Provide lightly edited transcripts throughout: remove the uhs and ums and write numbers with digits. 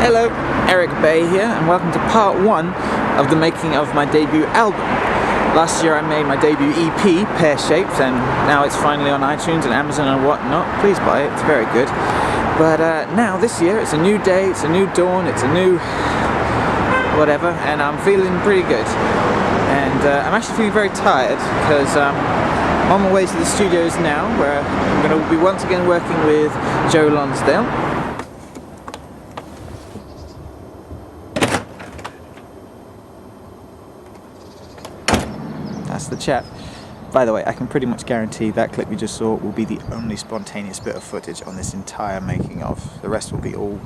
Hello, Eric Bay here, and welcome to part 1 of the making of my debut album. Last year I made my debut EP, Pear Shaped, and now it's finally on iTunes and Amazon and whatnot. Please buy it, it's very good. But now this year it's a new day, it's a new dawn, it's a new whatever, and I'm feeling pretty good. And I'm actually feeling very tired because I'm on my way to the studios now, where I'm going to be once again working with Joe Lonsdale. That's the chap. By the way, I can pretty much guarantee that clip you just saw will be the only spontaneous bit of footage on this entire making of. The rest will be all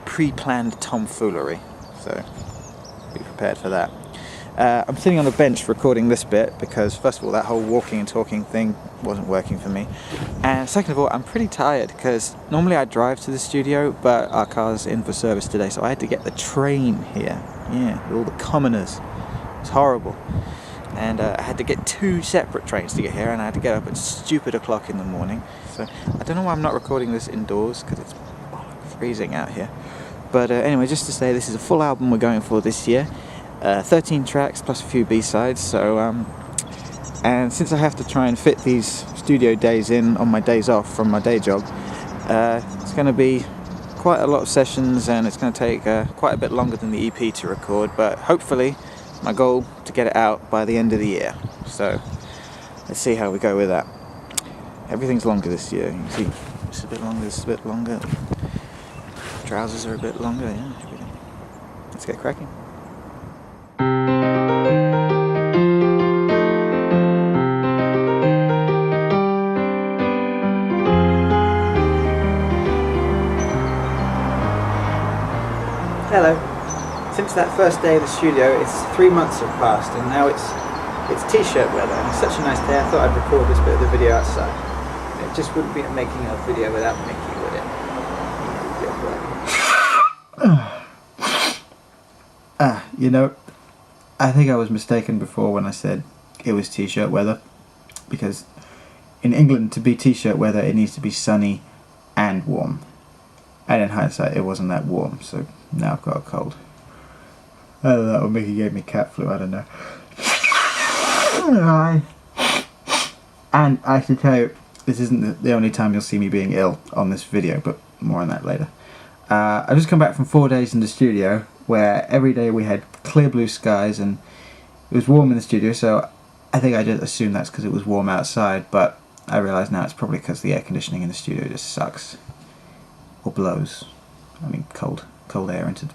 pre-planned tomfoolery, so be prepared for that. I'm sitting on a bench recording this bit because, first of all, that whole walking and talking thing wasn't working for me, and second of all, I'm pretty tired because normally I drive to the studio, but our car's in for service today, so I had to get the train here. Yeah, with all the commoners. It's horrible. And I had to get 2 separate trains to get here, and I had to get up at stupid o'clock in the morning. So I don't know why I'm not recording this indoors, because it's freezing out here. But anyway, just to say, this is a full album we're going for this year. 13 tracks plus a few B-sides. So and since I have to try and fit these studio days in on my days off from my day job, it's going to be quite a lot of sessions, and it's going to take quite a bit longer than the EP to record. But hopefully, my goal to get it out by the end of the year. So let's see how we go with that. Everything's longer this year. You can see it's a bit longer, this is a bit longer. Trousers are a bit longer, yeah, everything. Let's get cracking. Hello. Since that first day of the studio, it's 3 months have passed, and now it's t-shirt weather, and it's such a nice day. I thought I'd record this bit of the video outside. It just wouldn't be making a video without Mickey, would it? You know, I think I was mistaken before when I said it was t-shirt weather, because in England, to be t-shirt weather, it needs to be sunny and warm. And in hindsight, it wasn't that warm, so now I've got a cold. I don't know, or Mickey gave me cat flu, I don't know. And I should tell you, this isn't the only time you'll see me being ill on this video, but more on that later. I've just come back from 4 days in the studio, where every day we had clear blue skies, and it was warm in the studio, so I think I just assumed that's because it was warm outside, but I realise now it's probably because the air conditioning in the studio just sucks. Or blows. I mean, cold air into...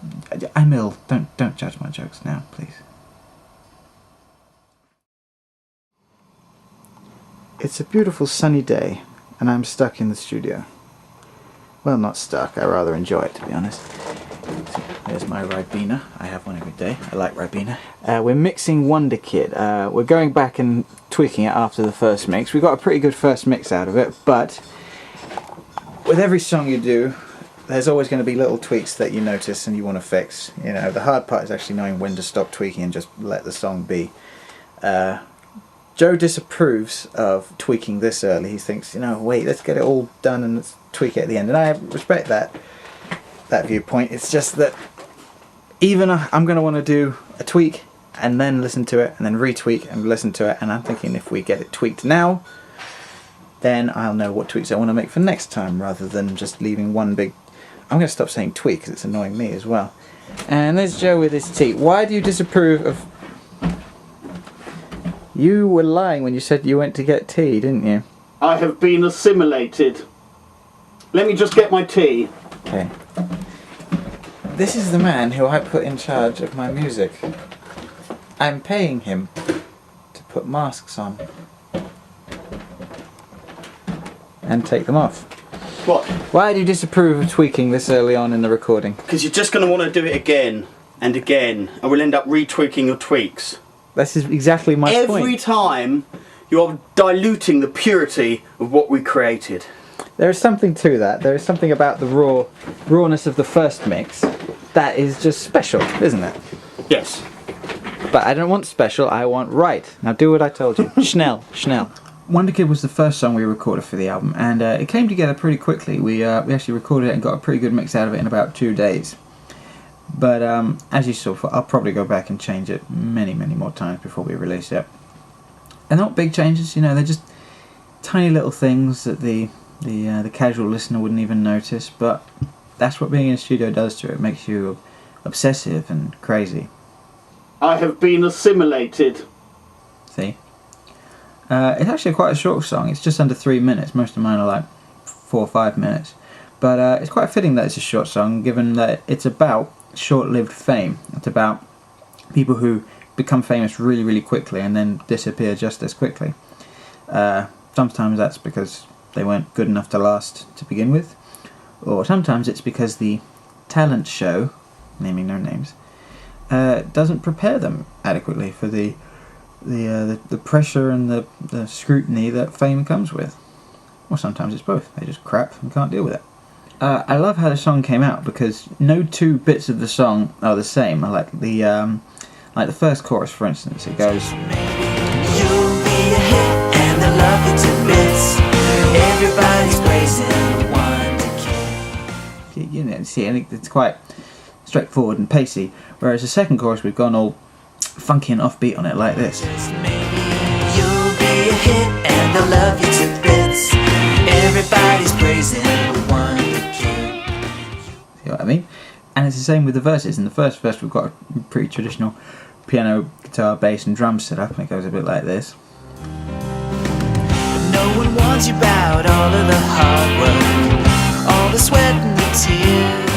I'm ill. Don't judge my jokes now, please. It's a beautiful sunny day, and I'm stuck in the studio. Well, not stuck. I rather enjoy it, to be honest. There's my Ribena. I have one every day. I like Ribena. We're mixing Wonderkid. We're going back and tweaking it after the first mix. We got a pretty good first mix out of it, but with every song you do, there's always going to be little tweaks that you notice and you want to fix. You know, the hard part is actually knowing when to stop tweaking and just let the song be. Joe disapproves of tweaking this early. He thinks, you know, wait, let's get it all done and let's tweak it at the end. And I respect that viewpoint. It's just that even I'm going to want to do a tweak and then listen to it and then retweak and listen to it. And I'm thinking if we get it tweaked now, then I'll know what tweaks I want to make for next time, rather than just leaving one big... I'm going to stop saying tweak because it's annoying me as well. And there's Joe with his tea. Why do you disapprove of... You were lying when you said you went to get tea, didn't you? I have been assimilated. Let me just get my tea. Okay. This is the man who I put in charge of my music. I'm paying him to put masks on and take them off. What? Why do you disapprove of tweaking this early on in the recording? Because you're just going to want to do it again and again, and we'll end up retweaking your tweaks. This is exactly my point. Every time you are diluting the purity of what we created. There is something to that. There is something about the rawness of the first mix that is just special, isn't it? Yes. But I don't want special, I want right. Now do what I told you. Schnell. Wonderkid was the first song we recorded for the album, and it came together pretty quickly. We actually recorded it and got a pretty good mix out of it in about 2 days. But as you saw, I'll probably go back and change it many more times before we release it. And not big changes, you know, they're just tiny little things that the casual listener wouldn't even notice, but that's what being in a studio does to it. It makes you obsessive and crazy. I have been assimilated. See? It's actually quite a short song. It's just under 3 minutes. Most of mine are like 4 or 5 minutes. But it's quite fitting that it's a short song, given that it's about short-lived fame. It's about people who become famous really quickly and then disappear just as quickly. Sometimes that's because they weren't good enough to last to begin with, or sometimes it's because the talent show, naming no names, doesn't prepare them adequately for the pressure and the scrutiny that fame comes with. Or sometimes it's both. They just crap and can't deal with it. I love how the song came out because no two bits of the song are the same. I like the first chorus, for instance. It goes, "You'll be a hit and they'll love you to bits. Everybody's praising Wonderkid." you know, see, and it's quite straightforward and pacey. Whereas the second chorus, we've gone all funky and offbeat on it, like this. "You'll be a hit and they'll love you to bits. Everybody's praising Wonderkid." See what I mean? And it's the same with the verses. In the first verse, we've got a pretty traditional piano, guitar, bass, and drum set up, and it goes a bit like this. No one warns you about all of the hard work, all the sweat and the tears.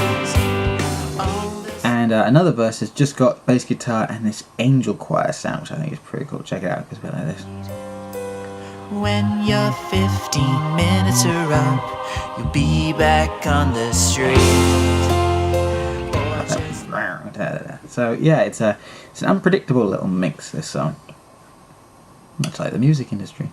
And another verse has just got bass guitar and this angel choir sound, which I think is pretty cool. Check it out. It goes a bit like this. When your 15 minutes are up, you'll be back on the street. So yeah, it's an unpredictable little mix, this song. Much like the music industry.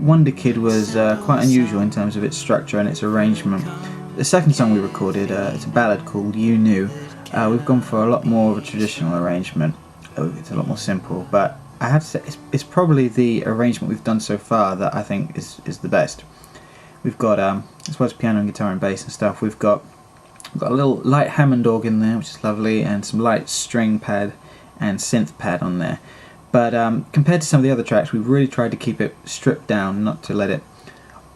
Wonderkid was quite unusual in terms of its structure and its arrangement. The second song we recorded, it's a ballad called You Knew. We've gone for a lot more of a traditional arrangement. It's a lot more simple, but I have to say it's probably the arrangement we've done so far that I think is the best. We've got, as well as piano and guitar and bass and stuff, we've got a little light Hammond organ there, which is lovely, and some light string pad and synth pad on there. But compared to some of the other tracks, we've really tried to keep it stripped down, not to let it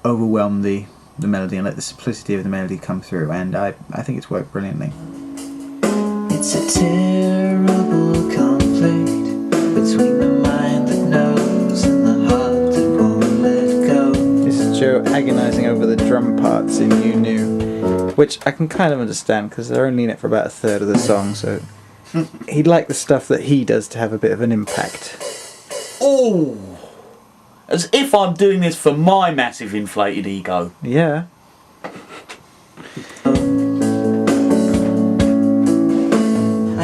overwhelm the melody and let the simplicity of the melody come through, and I think it's worked brilliantly. It's a terrible conflict between the mind that knows and the heart that won't let go. This is Joe agonising over the drum parts in You Knew, which I can kind of understand because they're only in it for about a third of the song, so he'd like the stuff that he does to have a bit of an impact. Oh! As if I'm doing this for my massive inflated ego. Yeah. I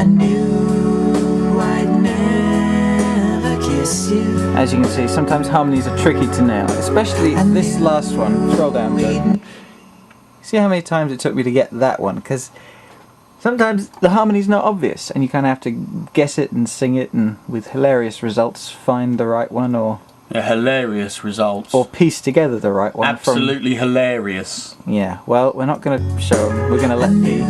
knew I'd never kiss you. As you can see, sometimes harmonies are tricky to nail, especially this last one. Scroll down, Joe. See how many times it took me to get that one? Because sometimes the harmony's not obvious, and you kind of have to guess it and sing it, and with hilarious results, find the right one, or Hilarious results. or piece together the right one. Absolutely hilarious. Yeah. Well, we're not going to show them. We're going to let the.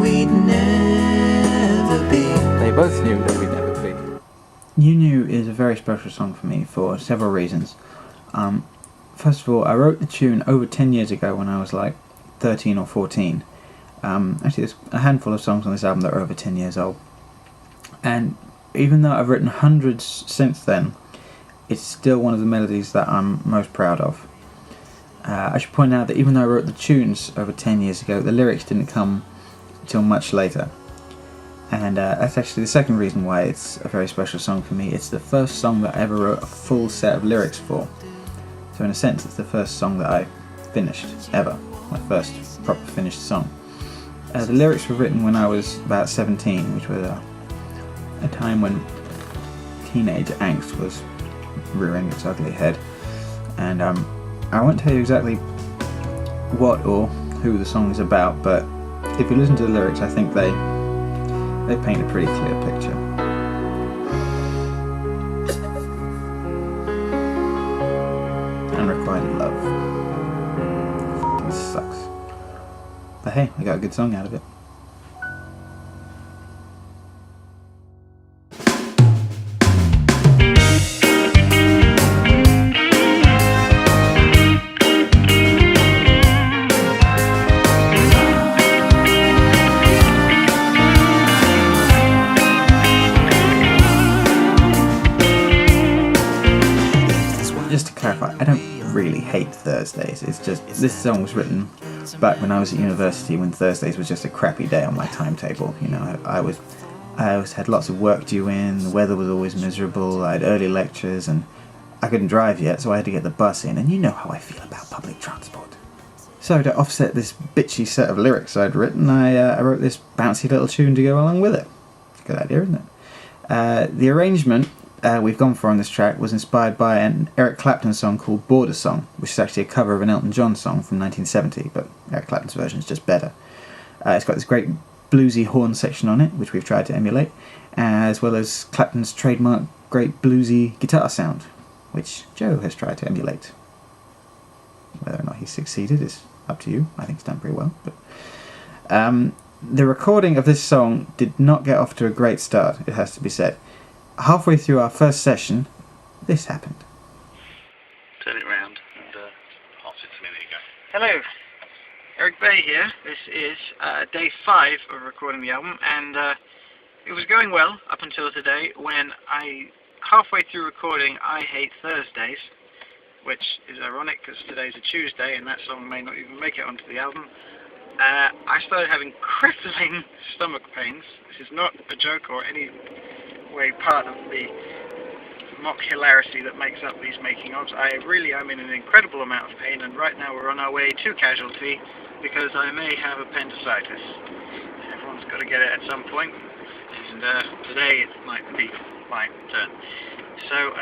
We'd never be. They both knew that we'd never be. You Knew is a very special song for me for several reasons. First of all, I wrote the tune over 10 years ago when I was like 13 or 14. Actually, there's a handful of songs on this album that are over 10 years old. And even though I've written hundreds since then, it's still one of the melodies that I'm most proud of. I should point out that even though I wrote the tunes over 10 years ago, the lyrics didn't come until much later. And that's actually the second reason why it's a very special song for me. It's the first song that I ever wrote a full set of lyrics for. So in a sense, it's the first song that I finished, ever. My first proper finished song. The lyrics were written when I was about 17, which was a time when teenage angst was rearing its ugly head. And I won't tell you exactly what or who the song is about, but if you listen to the lyrics, I think they paint a pretty clear picture. Unrequited love. This sucks. But hey, I got a good song out of it. Just to clarify, I don't really hate Thursdays. It's just, this song was written back when I was at university, when Thursdays was just a crappy day on my timetable. You know, I always had lots of work due in, the weather was always miserable, I had early lectures, and I couldn't drive yet, so I had to get the bus in, and you know how I feel about public transport. So to offset this bitchy set of lyrics I'd written, I wrote this bouncy little tune to go along with it. It's a good idea, isn't it? The arrangement we've gone for on this track was inspired by an Eric Clapton song called Border Song, which is actually a cover of an Elton John song from 1970, but Eric Clapton's version is just better. It's got this great bluesy horn section on it, which we've tried to emulate, as well as Clapton's trademark great bluesy guitar sound, which Joe has tried to emulate. Whether or not he's succeeded is up to you. I think it's done pretty well. But the recording of this song did not get off to a great start, it has to be said. Halfway through our first session, this happened. Turn it round and I'll sit to me. There you go. Hello, Eric Bay here. This is day 5 of recording the album, and it was going well up until today when halfway through recording I Hate Thursdays, which is ironic because today's a Tuesday and that song may not even make it onto the album. I started having crippling stomach pains. This is not a joke or any way part of the mock hilarity that makes up these making ofs. I really am in an incredible amount of pain, and right now we're on our way to casualty because I may have appendicitis. Everyone's got to get it at some point, and today it might be my turn. So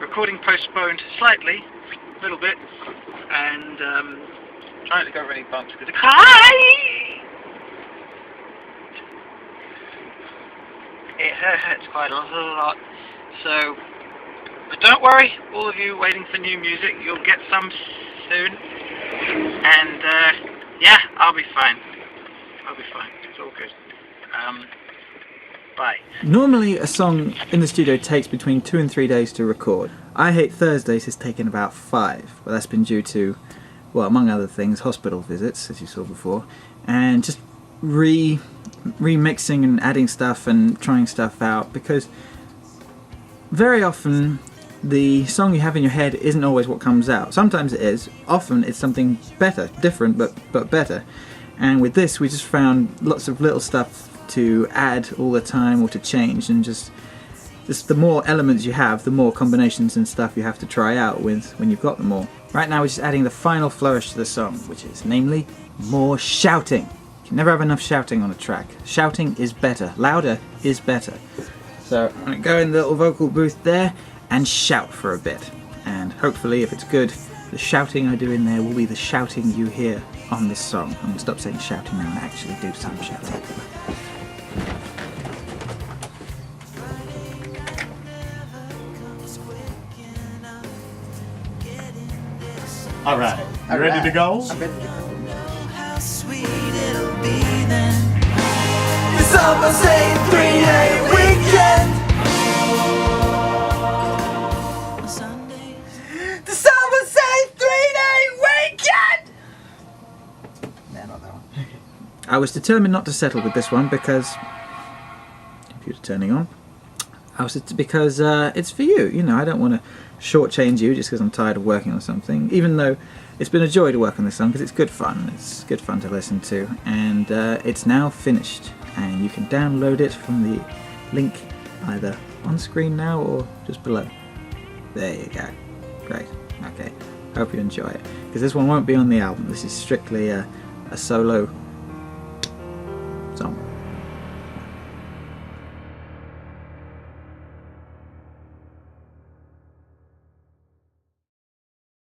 recording postponed slightly, a little bit, and trying to cover any bumps because it hurts quite a lot. So, but don't worry, all of you waiting for new music, you'll get some soon. And yeah, I'll be fine. It's all good. Bye. Normally a song in the studio takes between 2 and 3 days to record. I Hate Thursdays has taken about 5, but that's been due to, well, among other things, hospital visits, as you saw before, and just remixing and adding stuff and trying stuff out, because very often the song you have in your head isn't always what comes out. Sometimes it is, often it's something better, different but better. And with this we just found lots of little stuff to add all the time or to change, and just the more elements you have, the more combinations and stuff you have to try out with when you've got them all. Right now we're just adding the final flourish to the song, which is namely more shouting. You can never have enough shouting on a track. Shouting is better. Louder is better. So I'm going to go in the little vocal booth there and shout for a bit. And hopefully, if it's good, the shouting I do in there will be the shouting you hear on the song. I'm going to stop saying shouting now and actually do some shouting. Alright, you ready to go? How sweet it'll be then. It's almost a 3-day weekend. It's almost a 3-day weekend. No, not that one. I was determined not to settle with this one because computer turning on. Because it's for you. You know, I don't want to shortchange you just because I'm tired of working on something, even though it's been a joy to work on this song because it's good fun. It's good fun to listen to, and it's now finished, and you can download it from the link either on screen now or just below. There you go. Great. Okay. Hope you enjoy it, because this one won't be on the album. This is strictly a solo